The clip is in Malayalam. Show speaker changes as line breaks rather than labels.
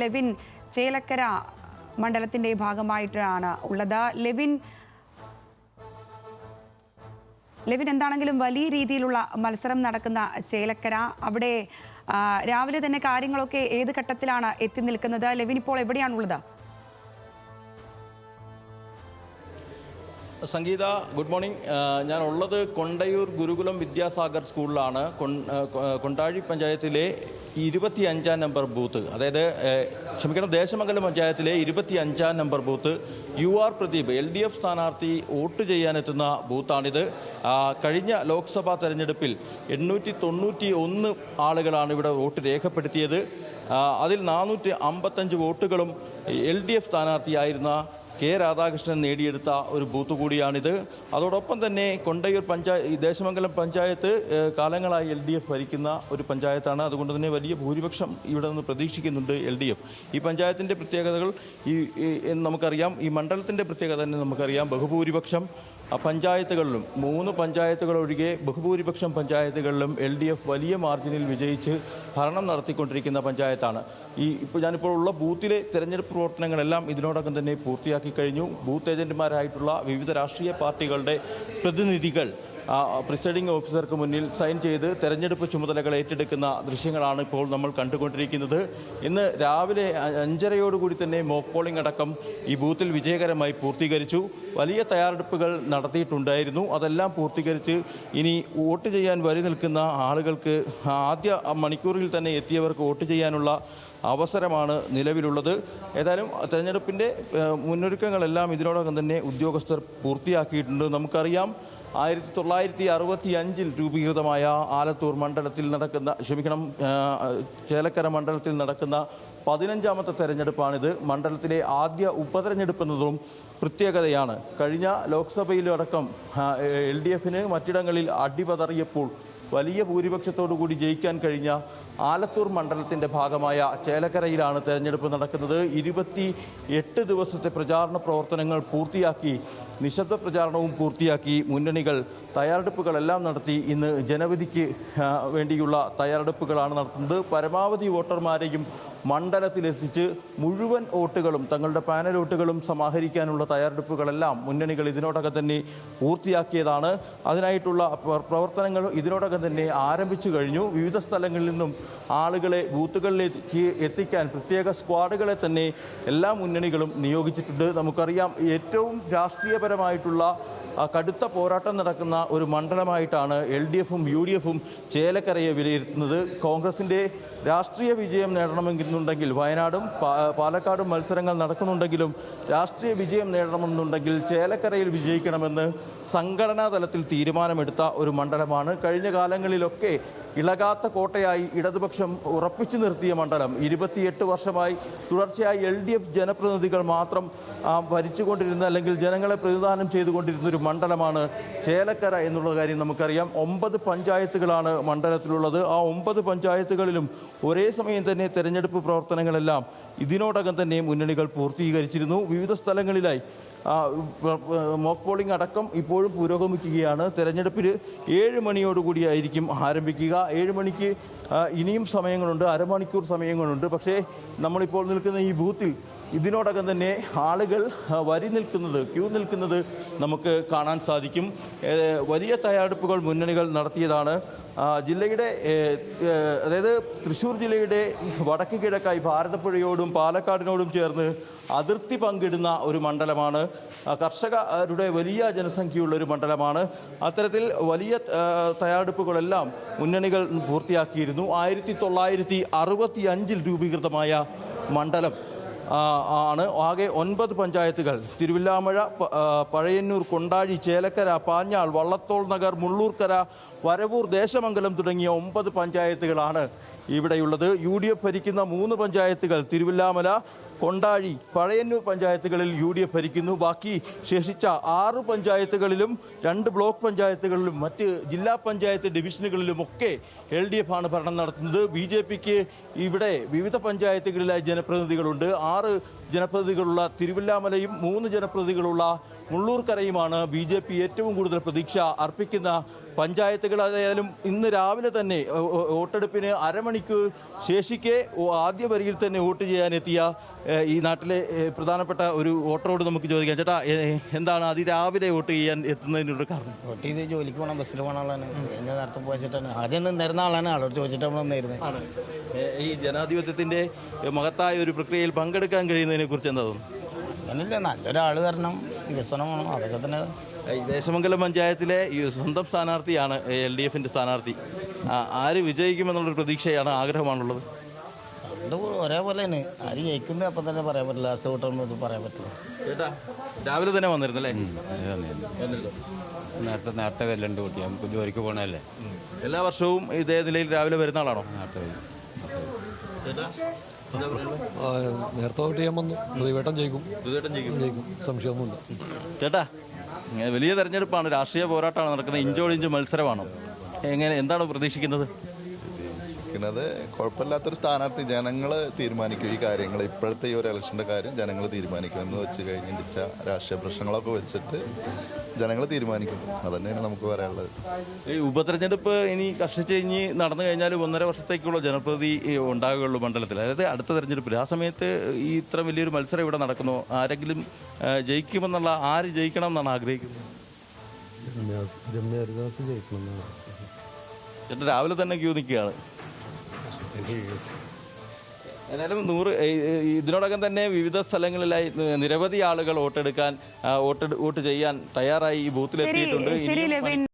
ലെവിൻ ചേലക്കര മണ്ഡലത്തിന്റെ ഭാഗമായിട്ടാണ് ഉള്ളത്. ലെവിൻ എന്താണെങ്കിലും വലിയ രീതിയിലുള്ള മത്സരം നടക്കുന്ന ചേലക്കര, അവിടെ രാവിലെ തന്നെ കാര്യങ്ങളൊക്കെ ഏത് ഘട്ടത്തിലാണ് എത്തി നിൽക്കുന്നത്? ലെവിൻ ഇപ്പോൾ എവിടെയാണുള്ളത്?
സംഗീത, ഗുഡ് മോർണിംഗ്. ഞാൻ ഉള്ളത് കൊണ്ടയൂർ ഗുരുകുലം വിദ്യാസാഗർ സ്കൂളിലാണ്. കൊണ്ടാഴി പഞ്ചായത്തിലെ 25-ാം നമ്പർ ബൂത്ത്, അതായത് ദേശമംഗലം പഞ്ചായത്തിലെ 25-ാം number booth UR Pradeep LDF സ്ഥാനാർത്ഥി വോട്ട് ചെയ്യാനെത്തുന്ന ബൂത്താണിത്. കഴിഞ്ഞ ലോക്സഭാ തെരഞ്ഞെടുപ്പിൽ 891 ആളുകളാണ് ഇവിടെ വോട്ട് രേഖപ്പെടുത്തിയത്. അതിൽ 455 വോട്ടുകളും LDF സ്ഥാനാർത്ഥിയായിരുന്ന K. രാധാകൃഷ്ണൻ നേടിയെടുത്ത ഒരു ബൂത്ത് കൂടിയാണിത്. അതോടൊപ്പം തന്നെ കൊണ്ടയൂർ ദേശമംഗലം പഞ്ചായത്ത് കാലങ്ങളായി LDF ഭരിക്കുന്ന ഒരു പഞ്ചായത്താണ്. അതുകൊണ്ട് തന്നെ വലിയ ഭൂരിപക്ഷം ഇവിടെ നിന്ന് പ്രതീക്ഷിക്കുന്നുണ്ട് LDF. ഈ പഞ്ചായത്തിൻ്റെ പ്രത്യേകതകൾ നമുക്കറിയാം, ഈ മണ്ഡലത്തിൻ്റെ പ്രത്യേകത തന്നെ നമുക്കറിയാം. ബഹുഭൂരിപക്ഷം പഞ്ചായത്തുകളിലും 3 പഞ്ചായത്തുകൾ ഒഴികെ ബഹുഭൂരിപക്ഷം പഞ്ചായത്തുകളിലും LDF വലിയ മാർജിനിൽ വിജയിച്ച് ഭരണം നടത്തിക്കൊണ്ടിരിക്കുന്ന പഞ്ചായത്താണ്. ഇപ്പോൾ ഞാനിപ്പോൾ ഉള്ള ബൂത്തിലെ തെരഞ്ഞെടുപ്പ് പ്രവർത്തനങ്ങളെല്ലാം ഇതിനോടകം തന്നെ പൂർത്തിയാക്കി കഴിഞ്ഞു. ബൂത്ത് ഏജന്റുമാരായിട്ടുള്ള വിവിധ രാഷ്ട്രീയ പാർട്ടികളുടെ പ്രതിനിധികൾ പ്രിസൈഡിംഗ് ഓഫീസർക്ക് മുന്നിൽ സൈൻ ചെയ്ത് തെരഞ്ഞെടുപ്പ് ചുമതലകൾ ഏറ്റെടുക്കുന്ന ദൃശ്യങ്ങളാണ് ഇപ്പോൾ നമ്മൾ കണ്ടുകൊണ്ടിരിക്കുന്നത്. ഇന്ന് രാവിലെ 5:30 തന്നെ മോക്ക് പോളിംഗ് അടക്കം ഈ ബൂത്തിൽ വിജയകരമായി പൂർത്തീകരിച്ചു. വലിയ തയ്യാറെടുപ്പുകൾ നടത്തിയിട്ടുണ്ടായിരുന്നു. അതെല്ലാം പൂർത്തീകരിച്ച് ഇനി വോട്ട് ചെയ്യാൻ വരി നിൽക്കുന്ന ആളുകൾക്ക് ആദ്യ മണിക്കൂറിൽ തന്നെ എത്തിയവർക്ക് വോട്ട് ചെയ്യാനുള്ള അവസരമാണ് നിലവിലുള്ളത്. ഏതായാലും തെരഞ്ഞെടുപ്പിൻ്റെ മുന്നൊരുക്കങ്ങളെല്ലാം ഇതിനോടകം തന്നെ ഉദ്യോഗസ്ഥർ പൂർത്തിയാക്കിയിട്ടുണ്ട്. നമുക്കറിയാം, 1965 രൂപീകൃതമായ ആലത്തൂർ മണ്ഡലത്തിൽ നടക്കുന്ന ചേലക്കര മണ്ഡലത്തിൽ നടക്കുന്ന 15ാമത്തെ തെരഞ്ഞെടുപ്പാണിത്. മണ്ഡലത്തിലെ ആദ്യ ഉപതെരഞ്ഞെടുപ്പ് എന്നതും പ്രത്യേകതയാണ്. കഴിഞ്ഞ ലോക്സഭയിലടക്കം LDFന് മറ്റിടങ്ങളിൽ അടിപതറിയപ്പോൾ വലിയ ഭൂരിപക്ഷത്തോടുകൂടി ജയിക്കാൻ കഴിഞ്ഞ ആലത്തൂർ മണ്ഡലത്തിൻ്റെ ഭാഗമായ ചേലക്കരയിലാണ് തെരഞ്ഞെടുപ്പ് നടക്കുന്നത്. 28 ദിവസത്തെ പ്രചാരണ പ്രവർത്തനങ്ങൾ പൂർത്തിയാക്കി, നിശബ്ദ പ്രചാരണവും പൂർത്തിയാക്കി മുന്നണികൾ തയ്യാറെടുപ്പുകളെല്ലാം നടത്തി ഇന്ന് ജനവിധിക്ക് വേണ്ടിയുള്ള തയ്യാറെടുപ്പുകളാണ് നടത്തുന്നത്. പരമാവധി വോട്ടർമാരെയും മണ്ഡലത്തിലെത്തിച്ച് മുഴുവൻ വോട്ടുകളും തങ്ങളുടെ പാനൽ വോട്ടുകളും സമാഹരിക്കാനുള്ള തയ്യാറെടുപ്പുകളെല്ലാം മുന്നണികൾ ഇതിനോടകം തന്നെ പൂർത്തിയാക്കിയതാണ്. അതിനായിട്ടുള്ള പ്രവർത്തനങ്ങൾ ഇതിനോടകം തന്നെ ആരംഭിച്ചു കഴിഞ്ഞു. വിവിധ സ്ഥലങ്ങളിൽ നിന്നും ആളുകളെ ബൂത്തുകളിലേക്ക് എത്തിക്കാൻ പ്രത്യേക സ്ക്വാഡുകളെ തന്നെ എല്ലാ മുന്നണികളും നിയോഗിച്ചിട്ടുണ്ട്. നമുക്കറിയാം, ഏറ്റവും രാഷ്ട്രീയപരമായിട്ടുള്ള കടുത്ത പോരാട്ടം നടക്കുന്ന ഒരു മണ്ഡലമായിട്ടാണ് LDFും UDFും ചേലക്കരയെ വിലയിരുത്തുന്നത്. കോൺഗ്രസിൻ്റെ രാഷ്ട്രീയ വിജയം നേടണമെന്നുണ്ടെങ്കിൽ വയനാടും പാലക്കാടും മത്സരങ്ങൾ നടക്കുന്നുണ്ടെങ്കിലും രാഷ്ട്രീയ വിജയം നേടണമെന്നുണ്ടെങ്കിൽ ചേലക്കരയിൽ വിജയിക്കണമെന്ന് സംഘടനാ തലത്തിൽ തീരുമാനമെടുത്ത ഒരു മണ്ഡലമാണ്. കഴിഞ്ഞ കാലങ്ങളിലൊക്കെ ഇളകാത്ത കോട്ടയായി ഇടതുപക്ഷം ഉറപ്പിച്ചു നിർത്തിയ മണ്ഡലം. 28 വർഷമായി തുടർച്ചയായി LDF ജനപ്രതിനിധികൾ മാത്രം ഭരിച്ചുകൊണ്ടിരുന്ന, അല്ലെങ്കിൽ ജനങ്ങളെ പ്രതിനിധാനം ചെയ്തുകൊണ്ടിരുന്ന ഒരു മണ്ഡലമാണ് ചേലക്കര എന്നുള്ള കാര്യം നമുക്കറിയാം. 9 പഞ്ചായത്തുകളാണ് മണ്ഡലത്തിലുള്ളത്. ആ 9 പഞ്ചായത്തുകളിലും ഒരേ സമയം തന്നെ തെരഞ്ഞെടുപ്പ് പ്രവർത്തനങ്ങളെല്ലാം ഇതിനോടകം തന്നെ മുന്നണികൾ പൂർത്തീകരിച്ചിരുന്നു. വിവിധ സ്ഥലങ്ങളിലായി മോക്ക് പോളിംഗ് അടക്കം ഇപ്പോഴും പുരോഗമിക്കുകയാണ്. തെരഞ്ഞെടുപ്പിൽ 7 മണിയോടുകൂടിയായിരിക്കും ആരംഭിക്കുക. 7 മണിക്ക് ഇനിയും സമയങ്ങളുണ്ട്, അരമണിക്കൂർ സമയങ്ങളുണ്ട്. പക്ഷേ നമ്മളിപ്പോൾ നിൽക്കുന്ന ഈ ബൂത്തിൽ ഇതിനോടകം തന്നെ ആളുകൾ ക്യൂ നിൽക്കുന്നത് നമുക്ക് കാണാൻ സാധിക്കും. വലിയ തയ്യാറെടുപ്പുകൾ മുന്നണികൾ നടത്തിയതാണ്. ജില്ലയുടെ, അതായത് തൃശ്ശൂർ ജില്ലയുടെ വടക്ക് കിഴക്കായി ഭാരതപ്പുഴയോടും പാലക്കാടിനോടും ചേർന്ന് അതിർത്തി പങ്കിടുന്ന ഒരു മണ്ഡലമാണ്. കർഷകരുടെ വലിയ ജനസംഖ്യയുള്ള ഒരു മണ്ഡലമാണ്. അത്തരത്തിൽ വലിയ തയ്യാറെടുപ്പുകളെല്ലാം മുന്നണികൾ പൂർത്തിയാക്കിയിരുന്നു. 1965 രൂപീകൃതമായ മണ്ഡലം ആണ്. ആകെ 9 പഞ്ചായത്തുകൾ: തിരുവില്ലാമഴ, പഴയന്നൂർ, കൊണ്ടാഴി, ചേലക്കര, പാഞ്ഞാൾ, വള്ളത്തോൾ നഗർ, മുള്ളൂർക്കര, വരവൂർ, ദേശമംഗലം തുടങ്ങിയ 9 പഞ്ചായത്തുകളാണ് ഇവിടെയുള്ളത്. UDF ഭരിക്കുന്ന 3 പഞ്ചായത്തുകൾ തിരുവില്ലാമല, കൊണ്ടാഴി, പഴയന്നൂർ പഞ്ചായത്തുകളിൽ UDF ഭരിക്കുന്നു. ബാക്കി ശേഷിച്ച 6 പഞ്ചായത്തുകളിലും 2 ബ്ലോക്ക് പഞ്ചായത്തുകളിലും മറ്റ് ജില്ലാ പഞ്ചായത്ത് ഡിവിഷനുകളിലുമൊക്കെ LDF ആണ് ഭരണം നടത്തുന്നത്. BJPക്ക് ഇവിടെ വിവിധ പഞ്ചായത്തുകളിലായി ജനപ്രതിനിധികളുണ്ട്. 6 ജനപ്രതിനിധികളുള്ള തിരുവില്ലാമലയും 3 ജനപ്രതിനിധികളുള്ള മുള്ളൂർക്കരയുമാണ് BJP ഏറ്റവും കൂടുതൽ പ്രതീക്ഷ അർപ്പിക്കുന്ന പഞ്ചായത്തുകളായാലും ഇന്ന് രാവിലെ തന്നെ വോട്ടെടുപ്പിന് അരമണിക്കൂർ ശേഷിക്കെ ആദ്യ വരിയിൽ തന്നെ വോട്ട് ചെയ്യാനെത്തിയ ഈ നാട്ടിലെ പ്രധാനപ്പെട്ട ഒരു വോട്ടറോട് നമുക്ക് ചോദിക്കാം. ചേട്ടാ, എന്താണ് അതിരാവിലെ വോട്ട് ചെയ്യാൻ എത്തുന്നതിനുള്ള കാരണം?
വോട്ട് ചെയ്ത് ജോലിക്ക് പോകണം, ബസ്സിൽ പോകണ ആളാണ്. ഞാൻ നേരത്തെ പോയിച്ചിട്ടാണ് ആദ്യം നിന്നിരുന്ന ആളാണ്. ആളോട് ചോദിച്ചിട്ട് നമ്മൾ വന്നിരുന്നത്.
ഈ ജനാധിപത്യത്തിൻ്റെ മഹത്തായ ഒരു പ്രക്രിയയിൽ പങ്കെടുക്കാൻ കഴിയുന്നതിനെ കുറിച്ച് എന്താ തോന്നുന്നു?
അങ്ങനെയില്ല, നല്ലൊരാൾ വരണം, വികസനം വേണം, അതൊക്കെ തന്നെ.
ഈ ദേശമംഗലം പഞ്ചായത്തിലെ ഈ സ്വന്തം സ്ഥാനാർത്ഥിയാണ് LDFിൻ്റെ സ്ഥാനാർത്ഥി. ആര് വിജയിക്കുമെന്നുള്ളൊരു പ്രതീക്ഷയാണ്, ആഗ്രഹമാണുള്ളത്?
രണ്ടും ഒരേപോലെയാണ്. ആര് ജയിക്കുന്നത് അപ്പം തന്നെ പറയാൻ പറ്റില്ല. ലാസ്റ്റ് വോട്ടൊന്നും പറയാൻ പറ്റില്ല.
ചേട്ടാ, രാവിലെ തന്നെ വന്നിരുന്നല്ലേ?
നേരത്തെ വരലുണ്ട് കുട്ടി, നമുക്ക് ജോലിക്ക് പോകണല്ലേ.
എല്ലാ വർഷവും ഇതേ നിലയിൽ രാവിലെ വരുന്ന ആളാണോ?
നേരത്തെ വോട്ട് ചെയ്യാൻ വന്നു. പ്രതിവേട്ടം ജയിക്കും, സംശയമൊന്നുമില്ല.
ചേട്ടാ, വലിയ തെരഞ്ഞെടുപ്പാണ്, രാഷ്ട്രീയ പോരാട്ടമാണ് നടക്കുന്നത്, ഇഞ്ചോടിഞ്ച് മത്സരമാണ്. എന്താണ് പ്രതീക്ഷിക്കുന്നത്?
കുഴപ്പമില്ലാത്തൊരു സ്ഥാനാർത്ഥി. ജനങ്ങൾ തീരുമാനിക്കും ഈ കാര്യങ്ങൾ. ഇപ്പോഴത്തെ ഈ ഒരു ഇലക്ഷൻ്റെ കാര്യം ജനങ്ങൾ തീരുമാനിക്കും എന്ന് വെച്ച് കഴിഞ്ഞിച്ച രാഷ്ട്രീയ പ്രശ്നങ്ങളൊക്കെ വെച്ചിട്ട് ജനങ്ങൾ തീരുമാനിക്കും. അതന്നെയാണ് നമുക്ക് പറയാനുള്ളത്.
ഈ ഉപതെരഞ്ഞെടുപ്പ് ഇനി കഷ്ടിച്ച് കഴിഞ്ഞ് നടന്നു കഴിഞ്ഞാൽ 1.5 വർഷത്തേക്കുള്ള ജനപ്രതി ഉണ്ടാകുകയുള്ളൂ മണ്ഡലത്തിൽ, അതായത് അടുത്ത തെരഞ്ഞെടുപ്പിൽ. ആ സമയത്ത് ഈ ഇത്ര വലിയൊരു മത്സരം ഇവിടെ നടക്കുന്നു. ആരെങ്കിലും ജയിക്കുമെന്നുള്ള, ആര് ജയിക്കണം എന്നാണ് ആഗ്രഹിക്കുന്നത്? ചേട്ടാ, രാവിലെ തന്നെ ക്യൂ നിൽക്കുകയാണ്. ഏതായാലും ഇതിനോടകം തന്നെ വിവിധ സ്ഥലങ്ങളിലായി നിരവധി ആളുകൾ വോട്ട് ചെയ്യാൻ തയ്യാറായി ഈ ബൂത്തിലെത്തിയിട്ടുണ്ട്.
ശരി ലെവിൻ.